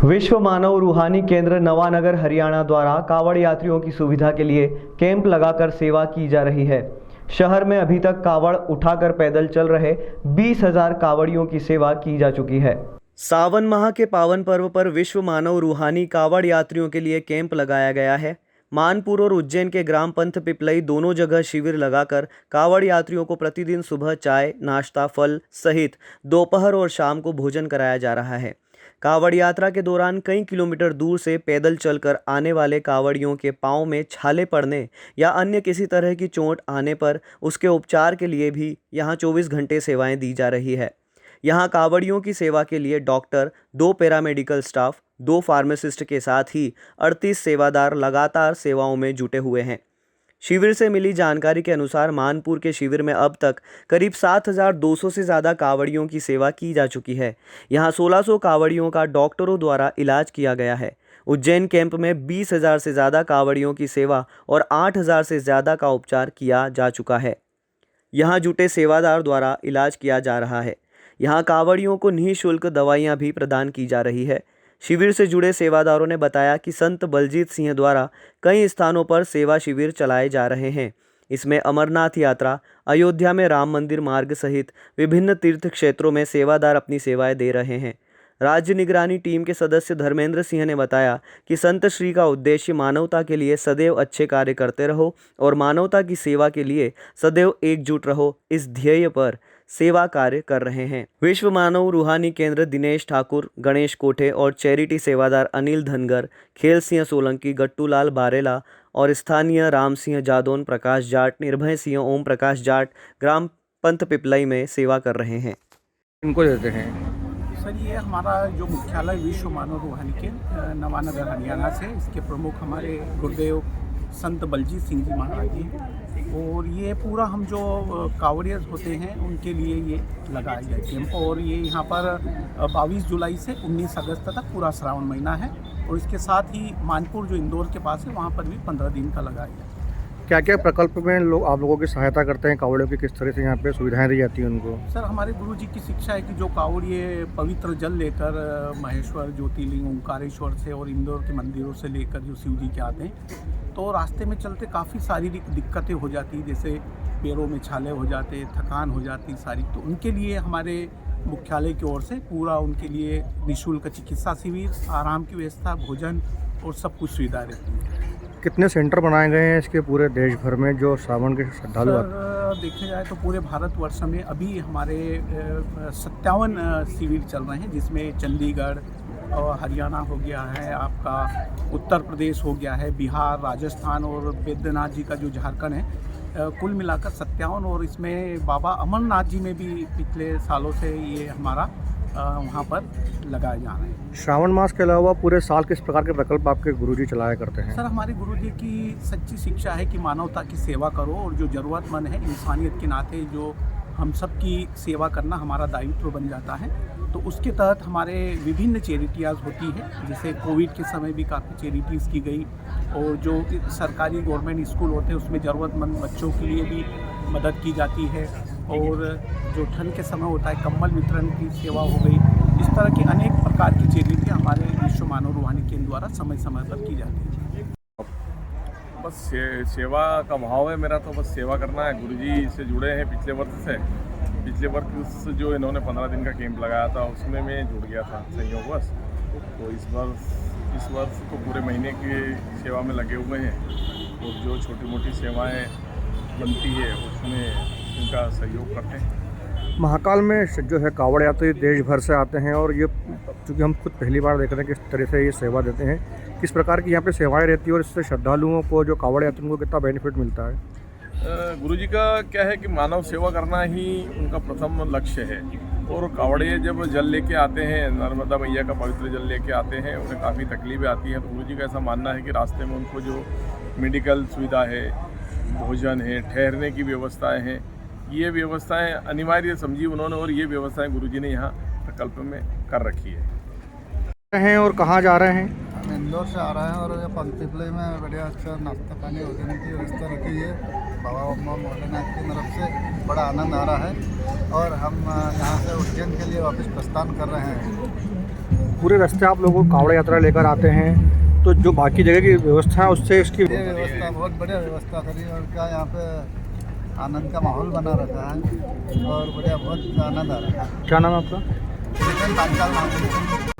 विश्व मानव रूहानी केंद्र नवानगर हरियाणा द्वारा कावड़ यात्रियों की सुविधा के लिए कैंप लगाकर सेवा की जा रही है। शहर में अभी तक कावड़ उठाकर पैदल चल रहे 20,000 कावड़ियों की सेवा की जा चुकी है। सावन माह के पावन पर्व पर विश्व मानव रूहानी कावड़ यात्रियों के लिए कैंप लगाया गया है। मानपुर और उज्जैन के ग्राम पंथ पिपलई दोनों जगह शिविर लगाकर कावड़ यात्रियों को प्रतिदिन सुबह चाय, नाश्ता, फल सहित दोपहर और शाम को भोजन कराया जा रहा है। कावड़ यात्रा के दौरान कई किलोमीटर दूर से पैदल चलकर आने वाले कावड़ियों के पांव में छाले पड़ने या अन्य किसी तरह की चोट आने पर उसके उपचार के लिए भी यहां 24 घंटे सेवाएं दी जा रही है। यहां कावड़ियों की सेवा के लिए डॉक्टर, 2 पैरामेडिकल स्टाफ, 2 फार्मासिस्ट के साथ ही 38 सेवादार लगातार सेवाओं में जुटे हुए हैं। शिविर से मिली जानकारी के अनुसार मानपुर के शिविर में अब तक करीब 7,200 से ज़्यादा कावड़ियों की सेवा की जा चुकी है। यहां 1,600 कावड़ियों का डॉक्टरों द्वारा इलाज किया गया है। उज्जैन कैंप में 20,000 से ज़्यादा कावड़ियों की सेवा और 8,000 से ज़्यादा का उपचार किया जा चुका है। यहां जुटे सेवादार द्वारा इलाज किया जा रहा है। यहां कावड़ियों को निःशुल्क दवाइयां भी प्रदान की जा रही है। शिविर से जुड़े सेवादारों ने बताया कि संत बलजीत सिंह द्वारा कई स्थानों पर सेवा शिविर चलाए जा रहे हैं। इसमें अमरनाथ यात्रा, अयोध्या में राम मंदिर मार्ग सहित विभिन्न तीर्थ क्षेत्रों में सेवादार अपनी सेवाएं दे रहे हैं। राज्य निगरानी टीम के सदस्य धर्मेंद्र सिंह ने बताया कि संत श्री का उद्देश्य मानवता के लिए सदैव अच्छे कार्य करते रहो और मानवता की सेवा के लिए सदैव एकजुट रहो, इस ध्येय पर सेवा कार्य कर रहे हैं। विश्व मानव रूहानी केंद्र दिनेश ठाकुर, गणेश कोठे और चैरिटी सेवादार अनिल धनगर, खेल सिंह सोलंकी, गट्टूलाल बारेला और स्थानीय राम सिंह जादौन, प्रकाश जाट, निर्भय सिंह, ओम प्रकाश जाट ग्राम पंथ पिपलई में सेवा कर रहे हैं। इनको देते हैं सर, ये हमारा जो मुख्यालय विश्व मानव रूहानी के नवानगर हरियाणा से, इसके प्रमुख हमारे गुरुदेव संत बलजीत सिंह जी महाराज जी, और ये पूरा हम जो कावड़ियर्स होते हैं उनके लिए ये लगाया गया कैंप। और ये यहाँ पर 22 जुलाई से 19 अगस्त तक पूरा श्रावण महीना है। और इसके साथ ही मानपुर जो इंदौर के पास है वहाँ पर भी 15 दिन का लगाया गया। क्या क्या प्रकल्प में लोग आप लोगों की सहायता करते हैं? कावड़ियों की किस तरह से यहाँ पे सुविधाएं दी जाती हैं उनको? सर, हमारे गुरुजी की शिक्षा है कि जो कावड़िए पवित्र जल लेकर महेश्वर, ज्योतिर्लिंग, ओंकारेश्वर से और इंदौर के मंदिरों से लेकर जो शिव जी के आते हैं, तो रास्ते में चलते काफ़ी शारीरिक दिक्कतें हो जाती, जैसे पैरों में छाले हो जाते, थकान हो जाती सारी, तो उनके लिए हमारे मुख्यालय की ओर से पूरा उनके लिए निःशुल्क चिकित्सा शिविर, आराम की व्यवस्था, भोजन और सब कुछ सुविधा रहती है। कितने सेंटर बनाए गए हैं इसके पूरे देश भर में जो सावन के श्रद्धालु आते हैं? देखा जाए तो पूरे भारतवर्ष में अभी हमारे 57 शिविर चल रहे हैं, जिसमें चंडीगढ़ और हरियाणा हो गया है, आपका उत्तर प्रदेश हो गया है, बिहार, राजस्थान और बैद्यनाथ जी का जो झारखंड है, कुल मिलाकर 57। और इसमें बाबा अमरनाथ जी में भी पिछले सालों से ये हमारा वहाँ पर लगाए जा रहे हैं। श्रावण मास के अलावा पूरे साल किस प्रकार के प्रकल्प आपके गुरुजी चलाया करते हैं? सर, हमारे गुरुजी की सच्ची शिक्षा है कि मानवता की सेवा करो, और जो ज़रूरतमंद है इंसानियत के नाते जो हम सब की सेवा करना हमारा दायित्व बन जाता है। तो उसके तहत हमारे विभिन्न चैरिटियाज़ होती है, जैसे कोविड के समय भी काफ़ी चैरिटीज़ की गई, और जो सरकारी गवर्नमेंट स्कूल होते हैं उसमें ज़रूरतमंद बच्चों के लिए भी मदद की जाती है, और जो ठंड के समय होता है कंबल वितरण की सेवा हो गई। इस तरह की अनेक प्रकार की चैरिटियाँ हमारे विश्व मानव रूहानी केंद्र द्वारा समय समय पर की जाती है। बस सेवा का भाव है मेरा, तो बस सेवा करना है। गुरुजी से जुड़े हैं पिछले वर्ष से। पिछले वर्ष जो इन्होंने 15 दिन का कैंप लगाया था उसमें मैं जुड़ गया था संयोगवश। तो इस वर्ष तो पूरे महीने की सेवा में लगे हुए हैं, और जो छोटी मोटी सेवाएं बनती है उसमें उनका सहयोग करते हैं। महाकाल में जो है कावड़ यात्री देश भर से आते हैं, और ये चूँकि हम खुद पहली बार देख रहे हैं किस तरह से ये सेवा देते हैं, किस प्रकार की यहाँ पे सेवाएं रहती है और इससे श्रद्धालुओं को, जो कावड़ यात्रियों को कितना बेनिफिट मिलता है? गुरुजी का क्या है कि मानव सेवा करना ही उनका प्रथम लक्ष्य है। और कावड़िए जब जल लेके आते हैं, नर्मदा मैया का पवित्र जल लेके आते हैं, उन्हें काफ़ी तकलीफें आती हैं। तो गुरुजी का ऐसा मानना है कि रास्ते में उनको जो मेडिकल सुविधा है, भोजन है, ठहरने की व्यवस्थाएं हैं, ये व्यवस्थाएं अनिवार्य समझी उन्होंने, और ये व्यवस्थाएं गुरुजी ने यहाँ प्रकल्प में कर रखी है। और कहाँ जा रहे हैं? हम इंदौर से आ रहे हैं, और पंथ पिपलई में बढ़िया अच्छा नाश्ता पानी भोजन की व्यवस्था रखी है बाबा भोलेनाथ की तरफ से। बड़ा आनंद आ रहा है, और हम यहाँ से उज्जैन के लिए वापस प्रस्थान कर रहे हैं। पूरे रास्ते आप लोगों को कावड़ यात्रा लेकर आते हैं, तो जो बाकी जगह की व्यवस्था है उससे इसकी ये व्यवस्था बहुत बढ़िया व्यवस्था करी और क्या यहाँ पे आनंद का माहौल बना रखा है और बढ़िया बहुत आनंद आ रहा है। क्या नाम है आपका? लेकिन तात्काल नाम